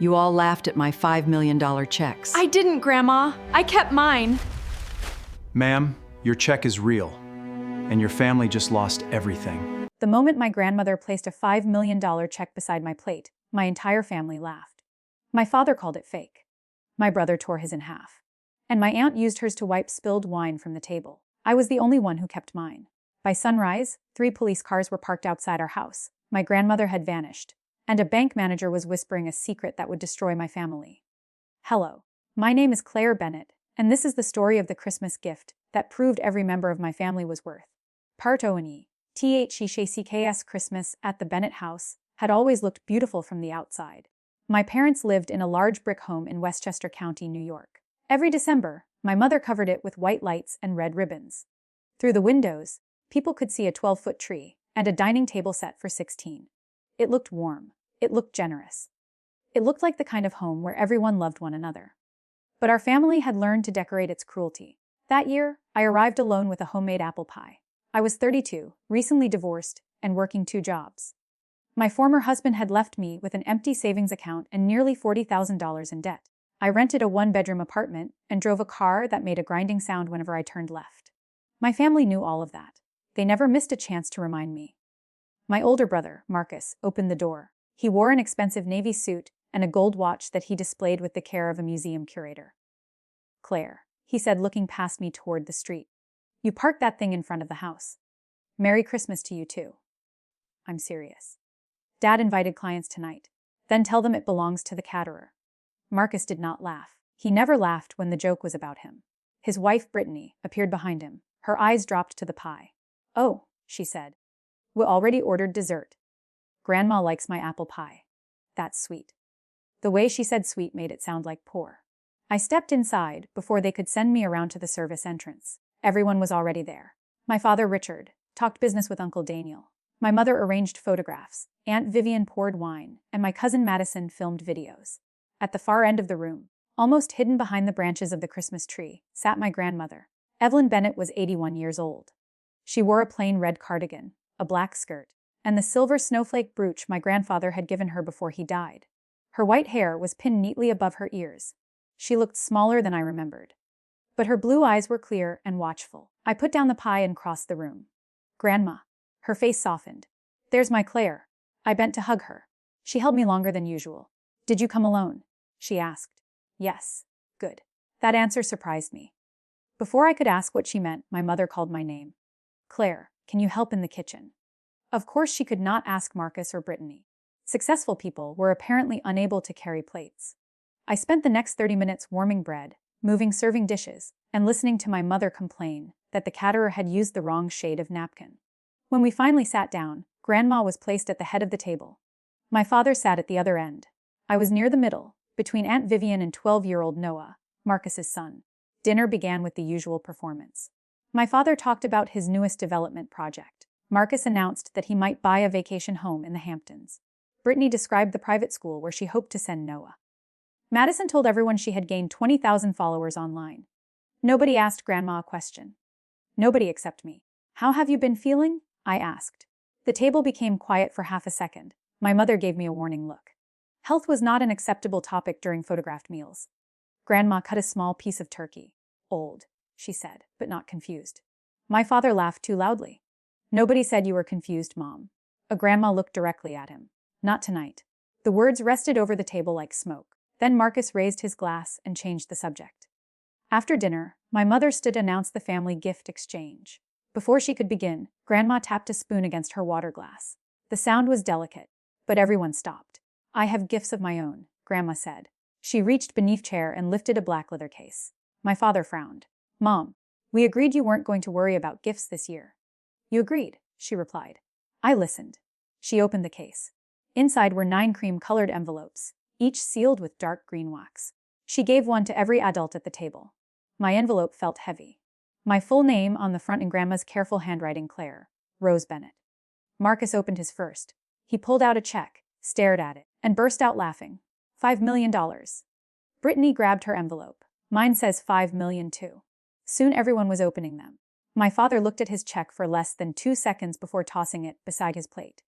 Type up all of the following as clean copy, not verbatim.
You all laughed at my $5 million checks. I didn't, Grandma. I kept mine. Ma'am, your check is real, and your family just lost everything. The moment my grandmother placed a $5 million check beside my plate, my entire family laughed. My father called it fake. My brother tore his in half. And my aunt used hers to wipe spilled wine from the table. I was the only one who kept mine. By sunrise, 3 police cars were parked outside our house. My grandmother had vanished, and a bank manager was whispering a secret that would destroy my family. Hello, my name is Claire Bennett, and this is the story of the Christmas gift that proved every member of my family was worth. Part O&E. THECKS Christmas at the Bennett house had always looked beautiful from the outside. My parents lived in a large brick home in Westchester County, New York. Every December, my mother covered it with white lights and red ribbons. Through the windows, people could see a 12-foot tree and a dining table set for 16. It looked warm. It looked generous. It looked like the kind of home where everyone loved one another. But our family had learned to decorate its cruelty. That year, I arrived alone with a homemade apple pie. I was 32, recently divorced, and working 2 jobs. My former husband had left me with an empty savings account and nearly $40,000 in debt. I rented a 1-bedroom apartment and drove a car that made a grinding sound whenever I turned left. My family knew all of that. They never missed a chance to remind me. My older brother, Marcus, opened the door. He wore an expensive navy suit and a gold watch that he displayed with the care of a museum curator. "Claire," he said, looking past me toward the street. "You parked that thing in front of the house. Merry Christmas to you too." "I'm serious. Dad invited clients tonight. Then tell them it belongs to the caterer." Marcus did not laugh. He never laughed when the joke was about him. His wife, Brittany, appeared behind him. Her eyes dropped to the pie. "Oh," she said. "We already ordered dessert. Grandma likes my apple pie. That's sweet." The way she said sweet made it sound like poor. I stepped inside before they could send me around to the service entrance. Everyone was already there. My father, Richard, talked business with Uncle Daniel. My mother arranged photographs, Aunt Vivian poured wine, and my cousin Madison filmed videos. At the far end of the room, almost hidden behind the branches of the Christmas tree, sat my grandmother. Evelyn Bennett was 81 years old. She wore a plain red cardigan, a black skirt, and the silver snowflake brooch my grandfather had given her before he died. Her white hair was pinned neatly above her ears. She looked smaller than I remembered. But her blue eyes were clear and watchful. I put down the pie and crossed the room. "Grandma." Her face softened. "There's my Claire." I bent to hug her. She held me longer than usual. "Did you come alone?" she asked. "Yes." "Good." That answer surprised me. Before I could ask what she meant, my mother called my name. "Claire, can you help in the kitchen?" Of course she could not ask Marcus or Brittany. Successful people were apparently unable to carry plates. I spent the next 30 minutes warming bread, moving serving dishes, and listening to my mother complain that the caterer had used the wrong shade of napkin. When we finally sat down, Grandma was placed at the head of the table. My father sat at the other end. I was near the middle, between Aunt Vivian and 12-year-old Noah, Marcus's son. Dinner began with the usual performance. My father talked about his newest development project. Marcus announced that he might buy a vacation home in the Hamptons. Brittany described the private school where she hoped to send Noah. Madison told everyone she had gained 20,000 followers online. Nobody asked Grandma a question. Nobody except me. "How have you been feeling?" I asked. The table became quiet for half a second. My mother gave me a warning look. Health was not an acceptable topic during photographed meals. Grandma cut a small piece of turkey. "Old," she said, but not confused. My father laughed too loudly. "Nobody said you were confused, Mom." A grandma looked directly at him. "Not tonight." The words rested over the table like smoke. Then Marcus raised his glass and changed the subject. After dinner, my mother stood to announce the family gift exchange. Before she could begin, Grandma tapped a spoon against her water glass. The sound was delicate, but everyone stopped. "I have gifts of my own," Grandma said. She reached beneath a chair and lifted a black leather case. My father frowned. "Mom, we agreed you weren't going to worry about gifts this year." "You agreed," she replied. I listened. She opened the case. Inside were 9 cream-colored envelopes, each sealed with dark green wax. She gave one to every adult at the table. My envelope felt heavy. My full name on the front in Grandma's careful handwriting, Claire, Rose Bennett. Marcus opened his first. He pulled out a check, stared at it, and burst out laughing. $5 million. Brittany grabbed her envelope. Mine says $5 million too. Soon everyone was opening them. My father looked at his check for less than 2 seconds before tossing it beside his plate.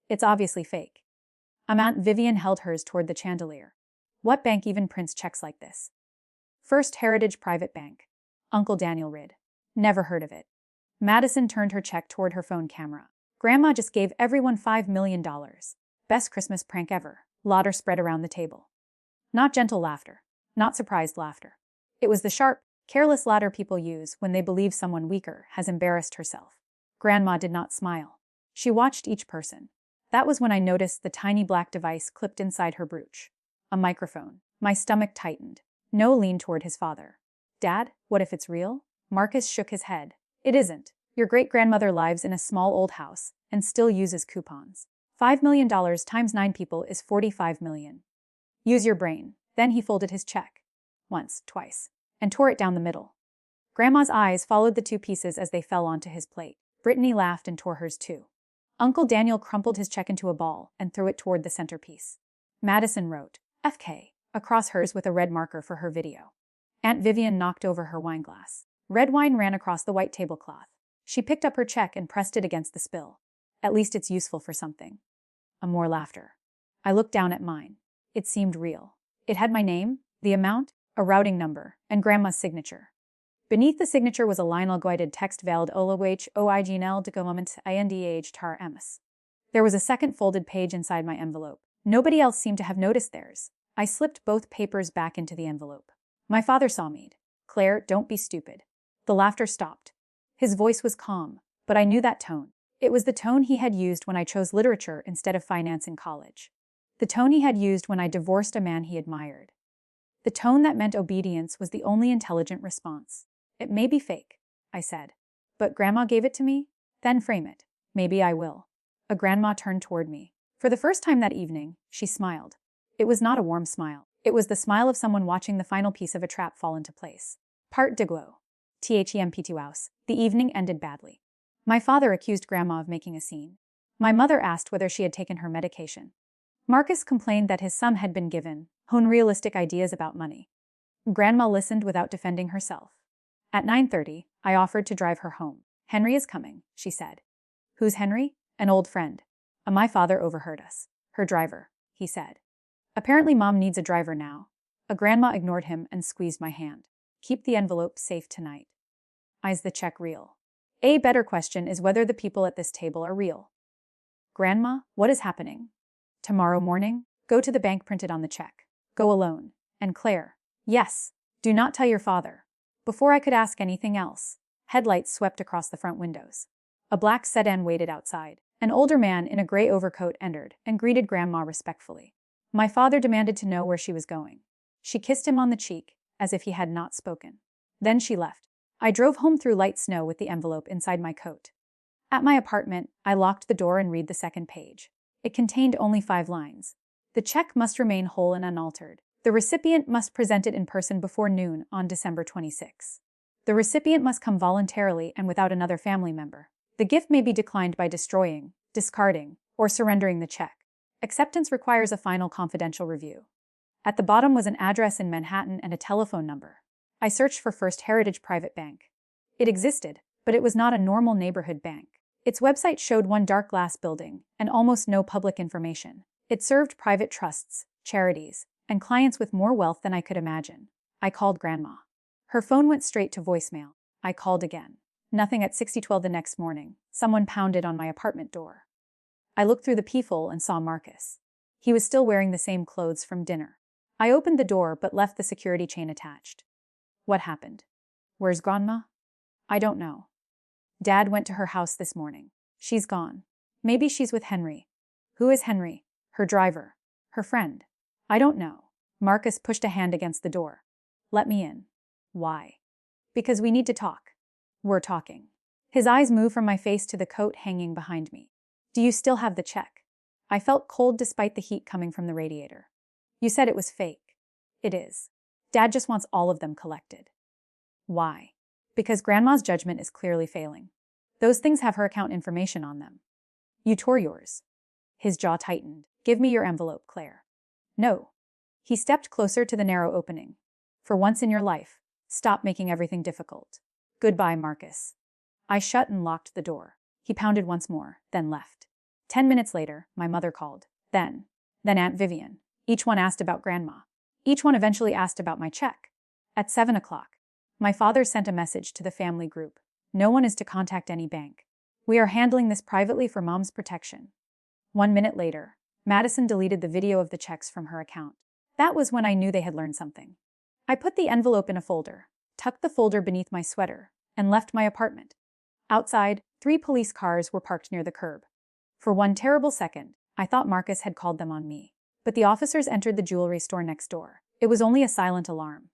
"It's obviously fake." Aunt Vivian held hers toward the chandelier. What bank even prints checks like this? First Heritage Private Bank. Uncle Daniel Ridd. Never heard of it. Madison turned her check toward her phone camera. Grandma just gave everyone $5 million. Best Christmas prank ever. Laughter spread around the table. Not gentle laughter. Not surprised laughter. It was the sharp, careless laughter people use when they believe someone weaker has embarrassed herself. Grandma did not smile. She watched each person. That was when I noticed the tiny black device clipped inside her brooch. A microphone. My stomach tightened. Noah leaned toward his father. Dad, what if it's real? Marcus shook his head. It isn't. Your great-grandmother lives in a small old house and still uses coupons. $5 million times 9 people is 45 million. Use your brain. Then he folded his check. Once, twice, and tore it down the middle. Grandma's eyes followed the 2 pieces as they fell onto his plate. Brittany laughed and tore hers too. Uncle Daniel crumpled his check into a ball and threw it toward the centerpiece. Madison wrote, FK, across hers with a red marker for her video. Aunt Vivian knocked over her wineglass. Red wine ran across the white tablecloth. She picked up her check and pressed it against the spill. At least it's useful for something. More laughter. I looked down at mine. It seemed real. It had my name, the amount, a routing number, and Grandma's signature. Beneath the signature was a line-guided text veiled OIGNL de moment INDH tar ms. There was a second folded page inside my envelope. Nobody else seemed to have noticed theirs. I slipped both papers back into the envelope. My father saw me. Claire, don't be stupid. The laughter stopped. His voice was calm, but I knew that tone. It was the tone he had used when I chose literature instead of finance in college. The tone he had used when I divorced a man he admired. The tone that meant obedience was the only intelligent response. It may be fake, I said. But Grandma gave it to me? Then frame it. Maybe I will. A grandma turned toward me. For the first time that evening, she smiled. It was not a warm smile. It was the smile of someone watching the final piece of a trap fall into place. Part de glow. THEMP2 house. The evening ended badly. My father accused Grandma of making a scene. My mother asked whether she had taken her medication. Marcus complained that his son had been given unrealistic ideas about money. Grandma listened without defending herself. At 9:30, I offered to drive her home. Henry is coming, she said. Who's Henry? An old friend. My father overheard us. Her driver, he said. Apparently Mom needs a driver now. A grandma ignored him and squeezed my hand. Keep the envelope safe tonight. Is the check real? A better question is whether the people at this table are real. Grandma, what is happening? Tomorrow morning, go to the bank printed on the check. Go alone. And Claire, yes, do not tell your father. Before I could ask anything else, headlights swept across the front windows. A black sedan waited outside. An older man in a gray overcoat entered and greeted Grandma respectfully. My father demanded to know where she was going. She kissed him on the cheek, as if he had not spoken. Then she left. I drove home through light snow with the envelope inside my coat. At my apartment, I locked the door and read the second page. It contained only 5 lines. The check must remain whole and unaltered. The recipient must present it in person before noon on December 26. The recipient must come voluntarily and without another family member. The gift may be declined by destroying, discarding, or surrendering the check. Acceptance requires a final confidential review. At the bottom was an address in Manhattan and a telephone number. I searched for First Heritage Private Bank. It existed, but it was not a normal neighborhood bank. Its website showed one dark glass building and almost no public information. It served private trusts, charities, and clients with more wealth than I could imagine. I called Grandma. Her phone went straight to voicemail. I called again. Nothing. At 6:12 the next morning, someone pounded on my apartment door. I looked through the peephole and saw Marcus. He was still wearing the same clothes from dinner. I opened the door but left the security chain attached. What happened? Where's Grandma? I don't know. Dad went to her house this morning. She's gone. Maybe she's with Henry. Who is Henry? Her driver. Her friend. I don't know. Marcus pushed a hand against the door. Let me in. Why? Because we need to talk. We're talking. His eyes moved from my face to the coat hanging behind me. Do you still have the check? I felt cold despite the heat coming from the radiator. You said it was fake. It is. Dad just wants all of them collected. Why? Because Grandma's judgment is clearly failing. Those things have her account information on them. You tore yours. His jaw tightened. Give me your envelope, Claire. No. He stepped closer to the narrow opening. For once in your life, stop making everything difficult. Goodbye, Marcus. I shut and locked the door. He pounded once more, then left. 10 minutes later, my mother called. Then Aunt Vivian. Each one asked about Grandma. Each one eventually asked about my check. At 7 o'clock, my father sent a message to the family group. No one is to contact any bank. We are handling this privately for Mom's protection. 1 minute later, Madison deleted the video of the checks from her account. That was when I knew they had learned something. I put the envelope in a folder, tucked the folder beneath my sweater, and left my apartment. Outside, 3 police cars were parked near the curb. For one terrible second, I thought Marcus had called them on me. But the officers entered the jewelry store next door. It was only a silent alarm.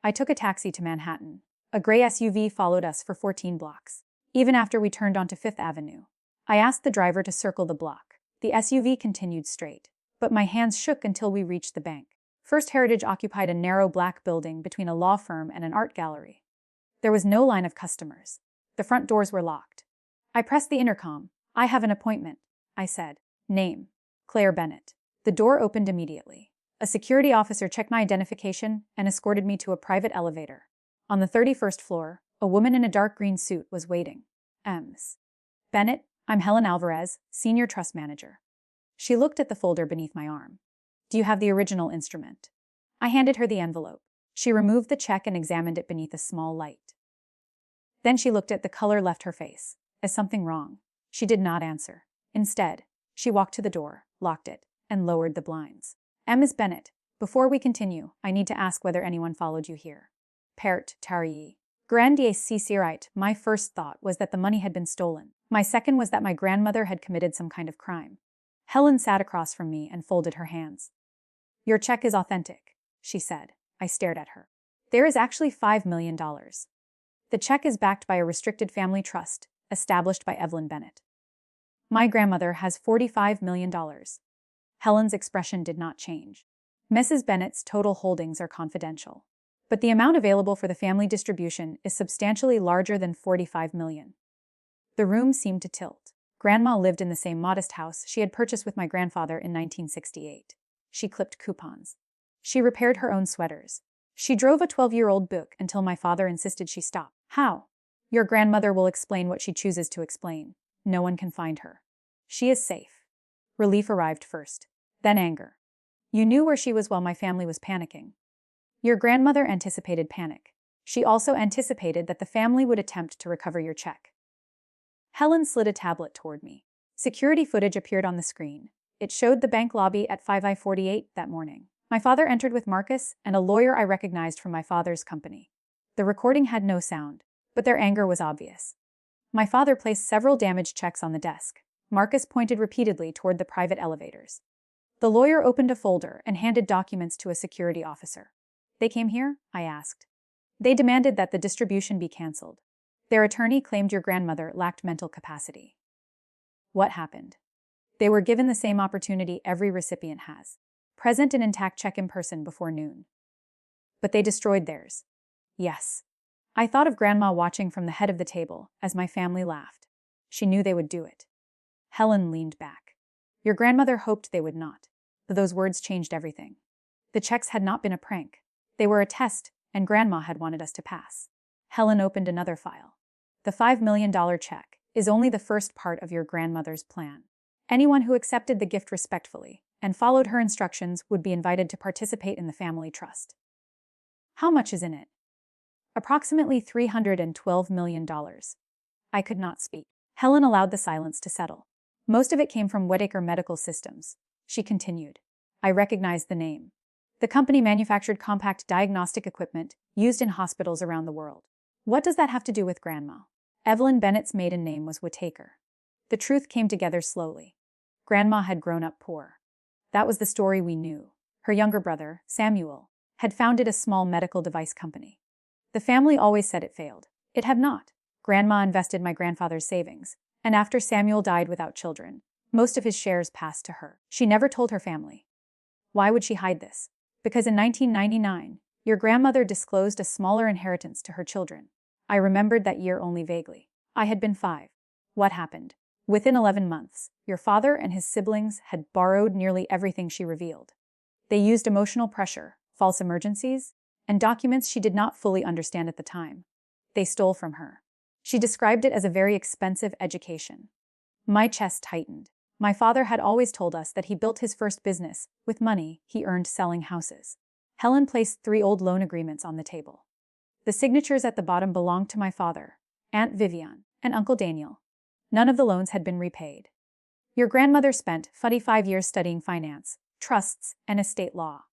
I took a taxi to Manhattan. A gray SUV followed us for 14 blocks. Even after we turned onto Fifth Avenue, I asked the driver to circle the block. The SUV continued straight, but my hands shook until we reached the bank. First Heritage occupied a narrow black building between a law firm and an art gallery. There was no line of customers. The front doors were locked. I pressed the intercom. "I have an appointment," I said. "Name: Claire Bennett." The door opened immediately. A security officer checked my identification and escorted me to a private elevator. On the 31st floor, a woman in a dark green suit was waiting. "Ms. Bennett, I'm Helen Alvarez, Senior Trust Manager." She looked at the folder beneath my arm. "Do you have the original instrument?" I handed her the envelope. She removed the check and examined it beneath a small light. Then she looked at the color left her face. Is something wrong? She did not answer. Instead, she walked to the door, locked it, and lowered the blinds. "Ms. Bennett, before we continue, I need to ask whether anyone followed you here." "Pert Tarii. Grandier Cicierite." My first thought was that the money had been stolen. My second was that my grandmother had committed some kind of crime. Helen sat across from me and folded her hands. "Your check is authentic," she said. I stared at her. "There is actually $5 million. The check is backed by a restricted family trust established by Evelyn Bennett. My grandmother has $45 million. Helen's expression did not change. "Mrs. Bennett's total holdings are confidential, but the amount available for the family distribution is substantially larger than $45 million. The room seemed to tilt. Grandma lived in the same modest house she had purchased with my grandfather in 1968. She clipped coupons. She repaired her own sweaters. She drove a 12-year-old Buick until my father insisted she stop. "How?" "Your grandmother will explain what she chooses to explain. No one can find her. She is safe." Relief arrived first, then anger. "You knew where she was while my family was panicking." "Your grandmother anticipated panic. She also anticipated that the family would attempt to recover your check." Helen slid a tablet toward me. Security footage appeared on the screen. It showed the bank lobby at 5:48 that morning. My father entered with Marcus and a lawyer I recognized from my father's company. The recording had no sound, but their anger was obvious. My father placed several damaged checks on the desk. Marcus pointed repeatedly toward the private elevators. The lawyer opened a folder and handed documents to a security officer. "They came here?" I asked. "They demanded that the distribution be canceled. Their attorney claimed your grandmother lacked mental capacity." "What happened?" "They were given the same opportunity every recipient has. Present an intact check in person before noon." "But they destroyed theirs." "Yes." I thought of Grandma watching from the head of the table as my family laughed. She knew they would do it. Helen leaned back. "Your grandmother hoped they would not." Those words changed everything. The checks had not been a prank. They were a test, and Grandma had wanted us to pass. Helen opened another file. "The $5 million check is only the first part of your grandmother's plan. Anyone who accepted the gift respectfully and followed her instructions would be invited to participate in the family trust." "How much is in it?" "Approximately $312 million. I could not speak. Helen allowed the silence to settle. "Most of it came from Whitaker Medical Systems," she continued. I recognized the name. The company manufactured compact diagnostic equipment used in hospitals around the world. What does that have to do with Grandma? Evelyn Bennett's maiden name was Whitaker. The truth came together slowly. Grandma had grown up poor. That was the story we knew. Her younger brother, Samuel, had founded a small medical device company. The family always said it failed. It had not. Grandma invested my grandfather's savings, and after Samuel died without children, most of his shares passed to her. She never told her family. Why would she hide this? Because in 1999, your grandmother disclosed a smaller inheritance to her children. I remembered that year only vaguely. I had been 5. What happened? Within 11 months, your father and his siblings had borrowed nearly everything she revealed. They used emotional pressure, false emergencies, and documents she did not fully understand at the time. They stole from her. She described it as a very expensive education. My chest tightened. My father had always told us that he built his first business with money he earned selling houses. Helen placed 3 old loan agreements on the table. The signatures at the bottom belonged to my father, Aunt Vivian, and Uncle Daniel. None of the loans had been repaid. Your grandmother spent 45 years studying finance, trusts, and estate law.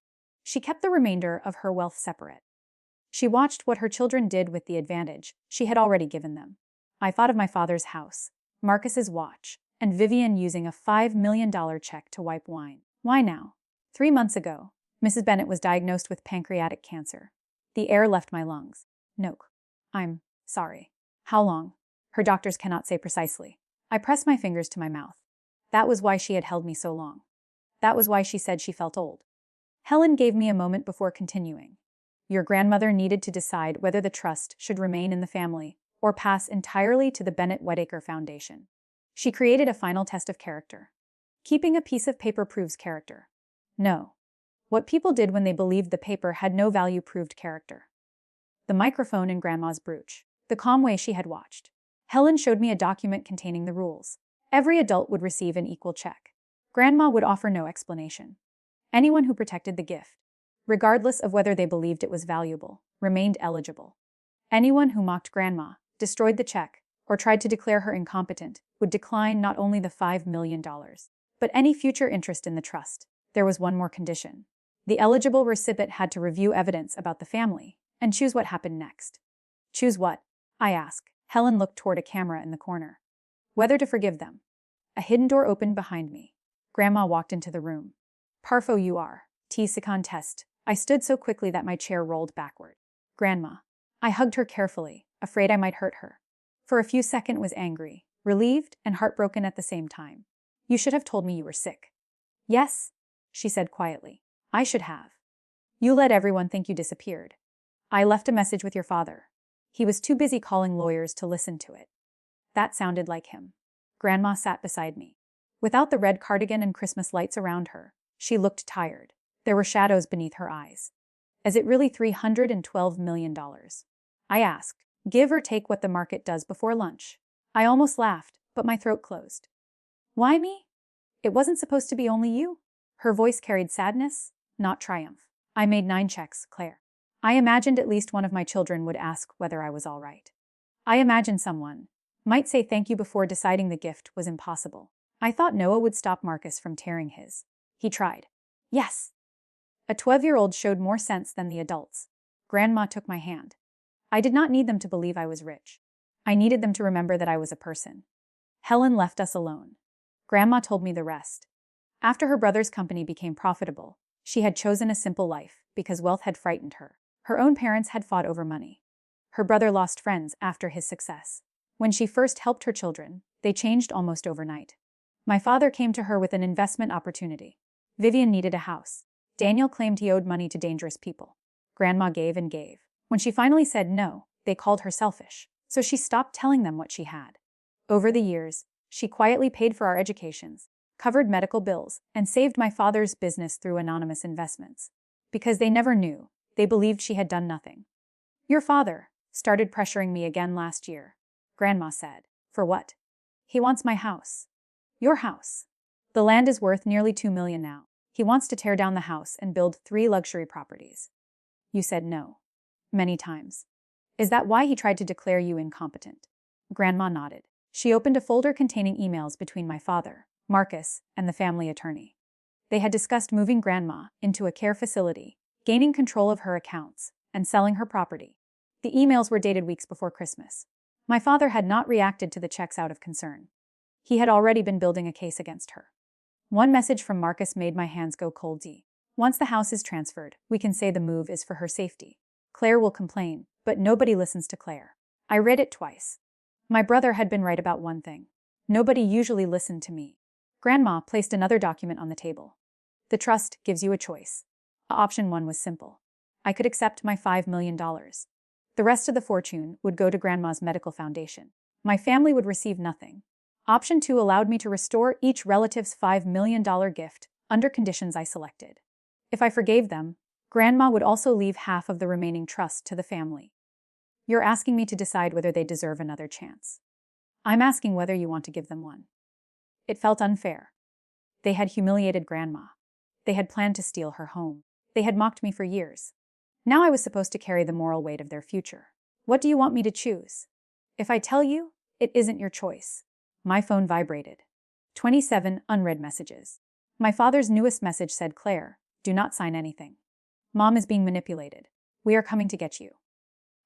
She kept the remainder of her wealth separate. She watched what her children did with the advantage she had already given them. I thought of my father's house, Marcus's watch, and Vivian using a $5 million check to wipe wine. Why now? 3 months ago, Mrs. Bennett was diagnosed with pancreatic cancer. The air left my lungs. No. I'm sorry. How long? Her doctors cannot say precisely. I pressed my fingers to my mouth. That was why she had held me so long. That was why she said she felt old. Helen gave me a moment before continuing. Your grandmother needed to decide whether the trust should remain in the family or pass entirely to the Bennett-Whitaker Foundation. She created a final test of character. Keeping a piece of paper proves character. No. What people did when they believed the paper had no value proved character. The microphone in Grandma's brooch. The calm way she had watched. Helen showed me a document containing the rules. Every adult would receive an equal check. Grandma would offer no explanation. Anyone who protected the gift, regardless of whether they believed it was valuable, remained eligible. Anyone who mocked Grandma, destroyed the check, or tried to declare her incompetent would decline not only the $5 million, but any future interest in the trust. There was one more condition. The eligible recipient had to review evidence about the family and choose what happened next. Choose what? I asked. Helen looked toward a camera in the corner. Whether to forgive them. A hidden door opened behind me. Grandma walked into the room. Parfo you are. T-Second test. I stood so quickly that my chair rolled backward. Grandma. I hugged her carefully, afraid I might hurt her. For a few seconds was angry, relieved, and heartbroken at the same time. You should have told me you were sick. Yes, she said quietly. I should have. You let everyone think you disappeared. I left a message with your father. He was too busy calling lawyers to listen to it. That sounded like him. Grandma sat beside me. Without the red cardigan and Christmas lights around her, she looked tired. There were shadows beneath her eyes. Is it really $312 million? I asked, give or take what the market does before lunch. I almost laughed, but my throat closed. Why me? It wasn't supposed to be only you. Her voice carried sadness, not triumph. I made 9 checks, Claire. I imagined at least one of my children would ask whether I was all right. I imagined someone might say thank you before deciding the gift was impossible. I thought Noah would stop Marcus from tearing his. He tried. Yes. A 12-year-old showed more sense than the adults. Grandma took my hand. I did not need them to believe I was rich. I needed them to remember that I was a person. Helen left us alone. Grandma told me the rest. After her brother's company became profitable, she had chosen a simple life because wealth had frightened her. Her own parents had fought over money. Her brother lost friends after his success. When she first helped her children, they changed almost overnight. My father came to her with an investment opportunity. Vivian needed a house. Daniel claimed he owed money to dangerous people. Grandma gave and gave. When she finally said no, they called her selfish, so she stopped telling them what she had. Over the years, she quietly paid for our educations, covered medical bills, and saved my father's business through anonymous investments. Because they never knew, they believed she had done nothing. Your father started pressuring me again last year. Grandma said. For what? He wants my house. Your house. The land is worth nearly $2 million now. He wants to tear down the house and build 3 luxury properties. You said no. Many times. Is that why he tried to declare you incompetent? Grandma nodded. She opened a folder containing emails between my father, Marcus, and the family attorney. They had discussed moving Grandma into a care facility, gaining control of her accounts, and selling her property. The emails were dated weeks before Christmas. My father had not reacted to the checks out of concern. He had already been building a case against her. One message from Marcus made my hands go cold. Once the house is transferred, we can say the move is for her safety. Claire will complain, but nobody listens to Claire. I read it twice. My brother had been right about one thing. Nobody usually listened to me. Grandma placed another document on the table. The trust gives you a choice. Option 1 was simple. I could accept my $5 million. The rest of the fortune would go to Grandma's medical foundation. My family would receive nothing. Option 2 allowed me to restore each relative's $5 million gift under conditions I selected. If I forgave them, Grandma would also leave half of the remaining trust to the family. You're asking me to decide whether they deserve another chance. I'm asking whether you want to give them one. It felt unfair. They had humiliated Grandma. They had planned to steal her home. They had mocked me for years. Now I was supposed to carry the moral weight of their future. What do you want me to choose? If I tell you, it isn't your choice. My phone vibrated. 27 unread messages. My father's newest message said, Claire, do not sign anything. Mom is being manipulated. We are coming to get you.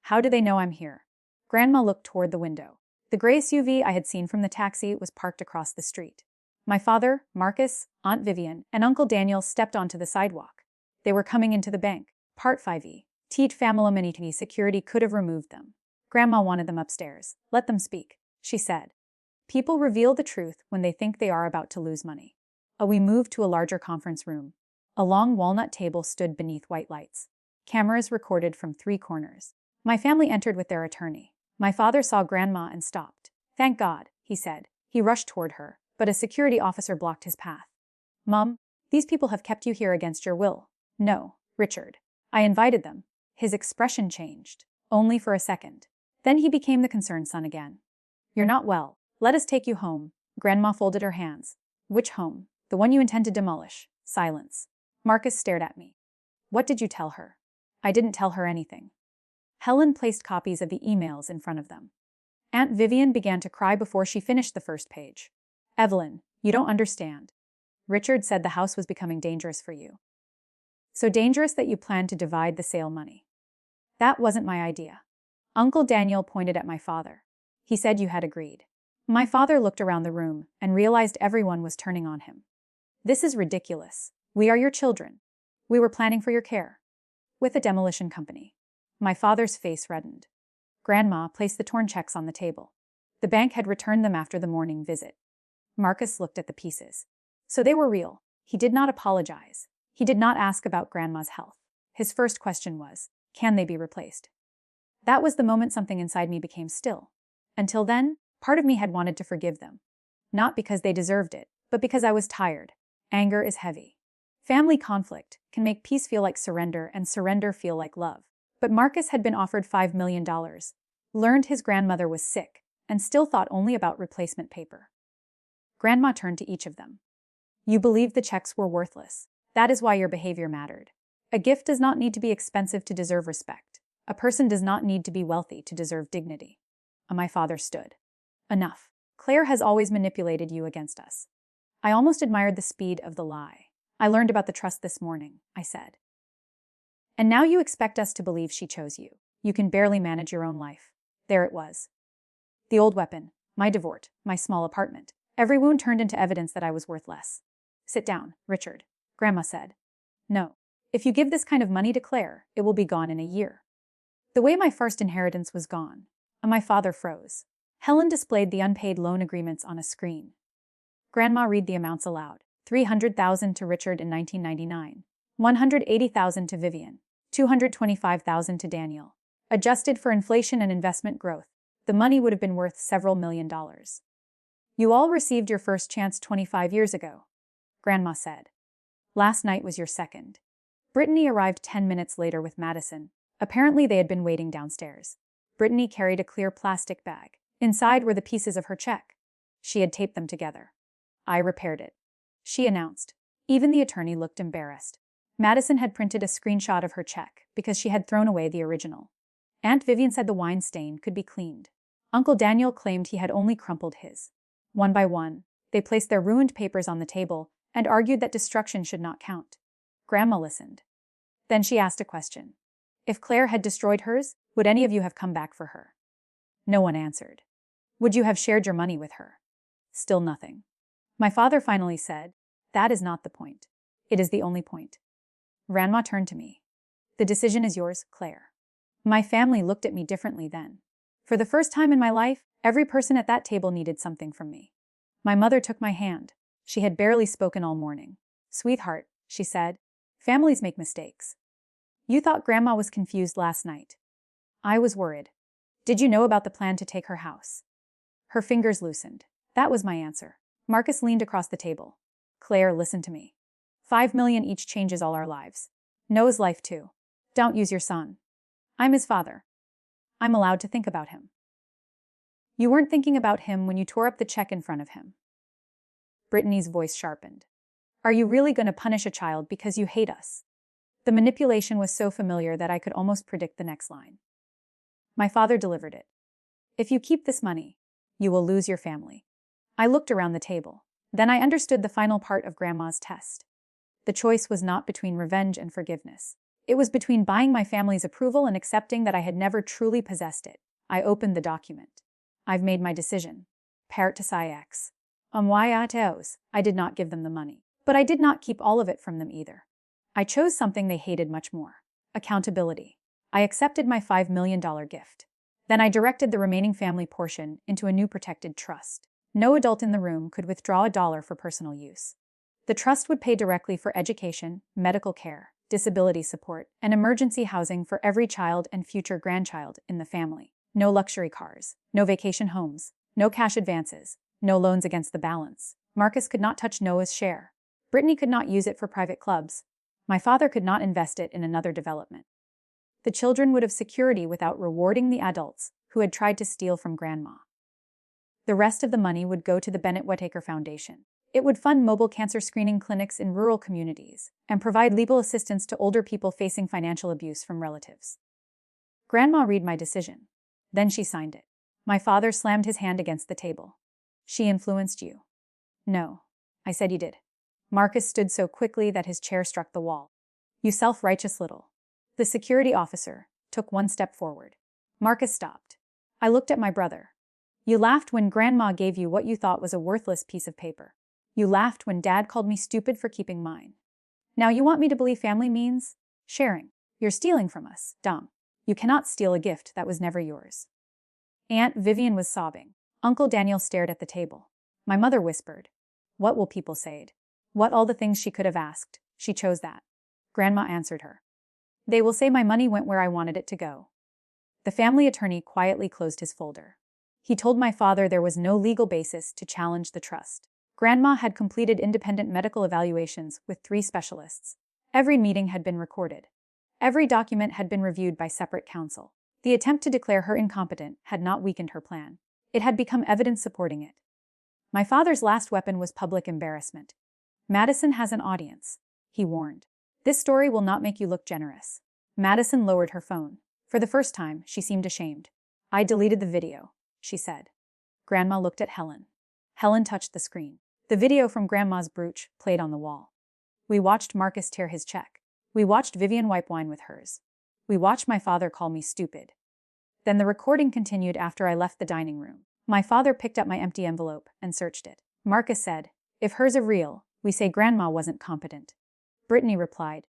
How do they know I'm here? Grandma looked toward the window. The gray SUV I had seen from the taxi was parked across the street. My father, Marcus, Aunt Vivian, and Uncle Daniel stepped onto the sidewalk. They were coming into the bank. Part 5e. Teat family security could have removed them. Grandma wanted them upstairs. Let them speak, she said. People reveal the truth when they think they are about to lose money. We moved to a larger conference room. A long walnut table stood beneath white lights. Cameras recorded from 3 corners. My family entered with their attorney. My father saw Grandma and stopped. Thank God, he said. He rushed toward her, but a security officer blocked his path. Mom, these people have kept you here against your will. No, Richard. I invited them. His expression changed, only for a second. Then he became the concerned son again. You're not well. Let us take you home. Grandma folded her hands. Which home? The one you intend to demolish. Silence. Marcus stared at me. What did you tell her? I didn't tell her anything. Helen placed copies of the emails in front of them. Aunt Vivian began to cry before she finished the first page. Evelyn, you don't understand. Richard said the house was becoming dangerous for you. So dangerous that you planned to divide the sale money. That wasn't my idea. Uncle Daniel pointed at my father. He said you had agreed. My father looked around the room and realized everyone was turning on him. This is ridiculous. We are your children. We were planning for your care. With a demolition company. My father's face reddened. Grandma placed the torn checks on the table. The bank had returned them after the morning visit. Marcus looked at the pieces. So they were real. He did not apologize. He did not ask about Grandma's health. His first question was, can they be replaced? That was the moment something inside me became still. Until then, part of me had wanted to forgive them. Not because they deserved it, but because I was tired. Anger is heavy. Family conflict can make peace feel like surrender and surrender feel like love. But Marcus had been offered $5 million, learned his grandmother was sick, and still thought only about replacement paper. Grandma turned to each of them. You believed the checks were worthless. That is why your behavior mattered. A gift does not need to be expensive to deserve respect. A person does not need to be wealthy to deserve dignity. My father stood. Enough. Claire has always manipulated you against us. I almost admired the speed of the lie. I learned about the trust this morning, I said. And now you expect us to believe she chose you. You can barely manage your own life. There it was. The old weapon, my divorce, my small apartment. Every wound turned into evidence that I was worth less. Sit down, Richard, Grandma said. No. If you give this kind of money to Claire, it will be gone in a year. The way my first inheritance was gone. My father froze. Helen displayed the unpaid loan agreements on a screen. Grandma read the amounts aloud. $300,000 to Richard in 1999. $180,000 to Vivian. $225,000 to Daniel. Adjusted for inflation and investment growth, the money would have been worth several $1 million. You all received your first chance 25 years ago, Grandma said. Last night was your second. Brittany arrived 10 minutes later with Madison. Apparently they had been waiting downstairs. Brittany carried a clear plastic bag. Inside were the pieces of her check. She had taped them together. I repaired it, she announced. Even the attorney looked embarrassed. Madison had printed a screenshot of her check because she had thrown away the original. Aunt Vivian said the wine stain could be cleaned. Uncle Daniel claimed he had only crumpled his. One by one, they placed their ruined papers on the table and argued that destruction should not count. Grandma listened. Then she asked a question. If Claire had destroyed hers, would any of you have come back for her? No one answered. Would you have shared your money with her? Still nothing. My father finally said, that is not the point. It is the only point. Grandma turned to me. The decision is yours, Claire. My family looked at me differently then. For the first time in my life, every person at that table needed something from me. My mother took my hand. She had barely spoken all morning. Sweetheart, she said, families make mistakes. You thought Grandma was confused last night. I was worried. Did you know about the plan to take her house? Her fingers loosened. That was my answer. Marcus leaned across the table. Claire, listen to me. $5 million each changes all our lives. Noah's life too. Don't use your son. I'm his father. I'm allowed to think about him. You weren't thinking about him when you tore up the check in front of him. Brittany's voice sharpened. Are you really going to punish a child because you hate us? The manipulation was so familiar that I could almost predict the next line. My father delivered it. If you keep this money, you will lose your family. I looked around the table. Then I understood the final part of Grandma's test. The choice was not between revenge and forgiveness. It was between buying my family's approval and accepting that I had never truly possessed it. I opened the document. I've made my decision. Part to X. I did not give them the money. But I did not keep all of it from them either. I chose something they hated much more. Accountability. I accepted my $5 million gift. Then I directed the remaining family portion into a new protected trust. No adult in the room could withdraw $1 for personal use. The trust would pay directly for education, medical care, disability support, and emergency housing for every child and future grandchild in the family. No luxury cars, no vacation homes, no cash advances, no loans against the balance. Marcus could not touch Noah's share. Brittany could not use it for private clubs. My father could not invest it in another development. The children would have security without rewarding the adults who had tried to steal from Grandma. The rest of the money would go to the Bennett Whitaker Foundation. It would fund mobile cancer screening clinics in rural communities and provide legal assistance to older people facing financial abuse from relatives. Grandma read my decision. Then she signed it. My father slammed his hand against the table. She influenced you. No. I said you did. Marcus stood so quickly that his chair struck the wall. You self-righteous little. The security officer took one step forward. Marcus stopped. I looked at my brother. You laughed when Grandma gave you what you thought was a worthless piece of paper. You laughed when Dad called me stupid for keeping mine. Now you want me to believe family means sharing. You're stealing from us, dumb. You cannot steal a gift that was never yours. Aunt Vivian was sobbing. Uncle Daniel stared at the table. My mother whispered, what will people say? What all the things she could have asked, she chose that. Grandma answered her. They will say my money went where I wanted it to go. The family attorney quietly closed his folder. He told my father there was no legal basis to challenge the trust. Grandma had completed independent medical evaluations with 3 specialists. Every meeting had been recorded. Every document had been reviewed by separate counsel. The attempt to declare her incompetent had not weakened her plan. It had become evidence supporting it. My father's last weapon was public embarrassment. Madison has an audience, he warned. This story will not make you look generous. Madison lowered her phone. For the first time, she seemed ashamed. I deleted the video, she said. Grandma looked at Helen. Helen touched the screen. The video from Grandma's brooch played on the wall. We watched Marcus tear his check. We watched Vivian wipe wine with hers. We watched my father call me stupid. Then the recording continued after I left the dining room. My father picked up my empty envelope and searched it. Marcus said, if hers are real, we say Grandma wasn't competent. Brittany replied,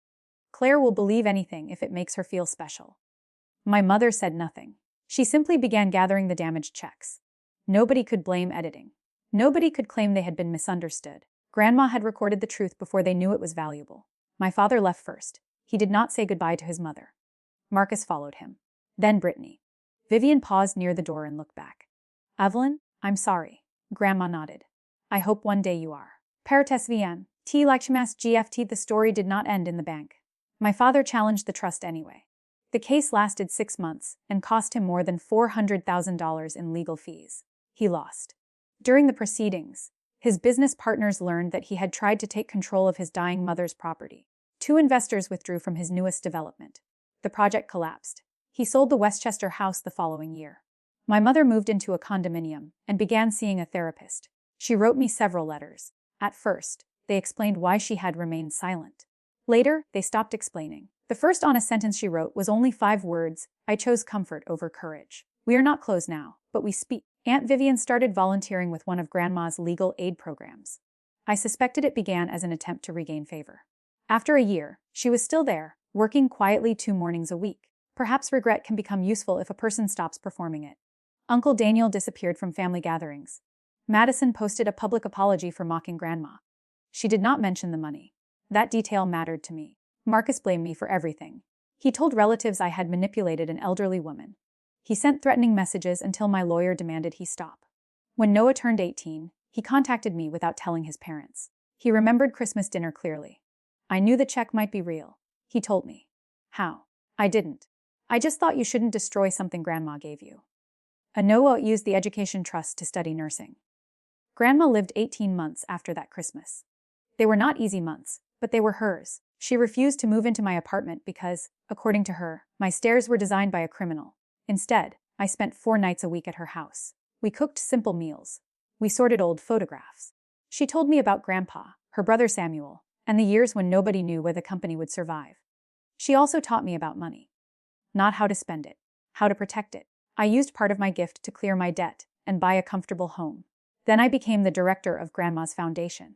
Claire will believe anything if it makes her feel special. My mother said nothing. She simply began gathering the damaged checks. Nobody could blame editing. Nobody could claim they had been misunderstood. Grandma had recorded the truth before they knew it was valuable. My father left first. He did not say goodbye to his mother. Marcus followed him. Then Brittany. Vivian paused near the door and looked back. Evelyn, I'm sorry. Grandma nodded. I hope one day you are. Parates VM. T. Lakshmas GFT. The story did not end in the bank. My father challenged the trust anyway. The case lasted 6 months and cost him more than $400,000 in legal fees. He lost. During the proceedings, his business partners learned that he had tried to take control of his dying mother's property. 2 investors withdrew from his newest development. The project collapsed. He sold the Westchester house the following year. My mother moved into a condominium and began seeing a therapist. She wrote me several letters. At first, they explained why she had remained silent. Later, they stopped explaining. The first honest sentence she wrote was only 5 words. I chose comfort over courage. We are not close now, but we speak. Aunt Vivian started volunteering with one of Grandma's legal aid programs. I suspected it began as an attempt to regain favor. After a year, she was still there, working quietly 2 mornings a week. Perhaps regret can become useful if a person stops performing it. Uncle Daniel disappeared from family gatherings. Madison posted a public apology for mocking Grandma. She did not mention the money. That detail mattered to me. Marcus blamed me for everything. He told relatives I had manipulated an elderly woman. He sent threatening messages until my lawyer demanded he stop. When Noah turned 18, he contacted me without telling his parents. He remembered Christmas dinner clearly. I knew the check might be real. He told me. How? I didn't. I just thought you shouldn't destroy something Grandma gave you. Noah used the education trust to study nursing. Grandma lived 18 months after that Christmas. They were not easy months, but they were hers. She refused to move into my apartment because, according to her, my stairs were designed by a criminal. Instead, I spent 4 nights a week at her house. We cooked simple meals. We sorted old photographs. She told me about Grandpa, her brother Samuel, and the years when nobody knew whether the company would survive. She also taught me about money. Not how to spend it, how to protect it. I used part of my gift to clear my debt and buy a comfortable home. Then I became the director of Grandma's foundation.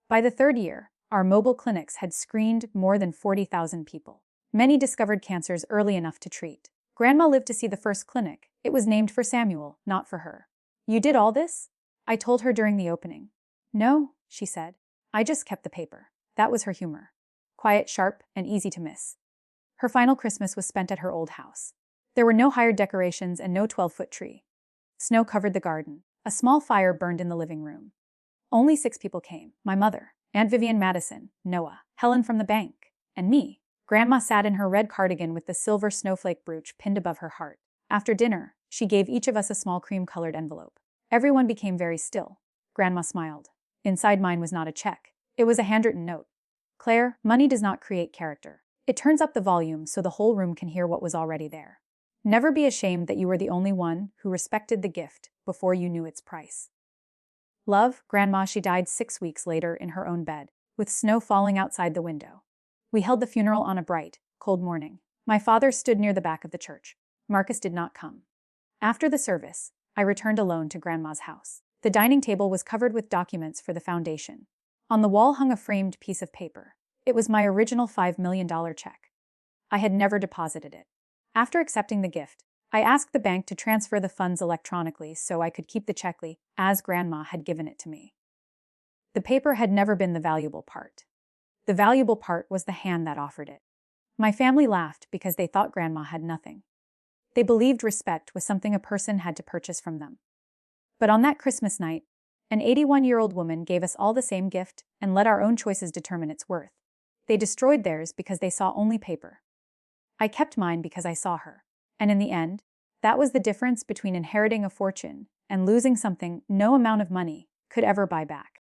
By the 3rd year, our mobile clinics had screened more than 40,000 people. Many discovered cancers early enough to treat. Grandma lived to see the first clinic. It was named for Samuel, not for her. "You did all this?" I told her during the opening. "No," she said. "I just kept the paper." That was her humor. Quiet, sharp, and easy to miss. Her final Christmas was spent at her old house. There were no hired decorations and no 12-foot tree. Snow covered the garden. A small fire burned in the living room. Only 6 people came: my mother, Aunt Vivian Madison, Noah, Helen from the bank, and me. Grandma sat in her red cardigan with the silver snowflake brooch pinned above her heart. After dinner, she gave each of us a small cream-colored envelope. Everyone became very still. Grandma smiled. Inside mine was not a check. It was a handwritten note. "Claire, money does not create character. It turns up the volume so the whole room can hear what was already there. Never be ashamed that you were the only one who respected the gift before you knew its price." Love, Grandma. She died 6 weeks later in her own bed, with snow falling outside the window. We held the funeral on a bright, cold morning. My father stood near the back of the church. Marcus did not come. After the service, I returned alone to Grandma's house. The dining table was covered with documents for the foundation. On the wall hung a framed piece of paper. It was my original $5 million check. I had never deposited it. After accepting the gift, I asked the bank to transfer the funds electronically so I could keep the check as Grandma had given it to me. The paper had never been the valuable part. The valuable part was the hand that offered it. My family laughed because they thought Grandma had nothing. They believed respect was something a person had to purchase from them. But on that Christmas night, an 81-year-old woman gave us all the same gift and let our own choices determine its worth. They destroyed theirs because they saw only paper. I kept mine because I saw her. And in the end, that was the difference between inheriting a fortune and losing something no amount of money could ever buy back.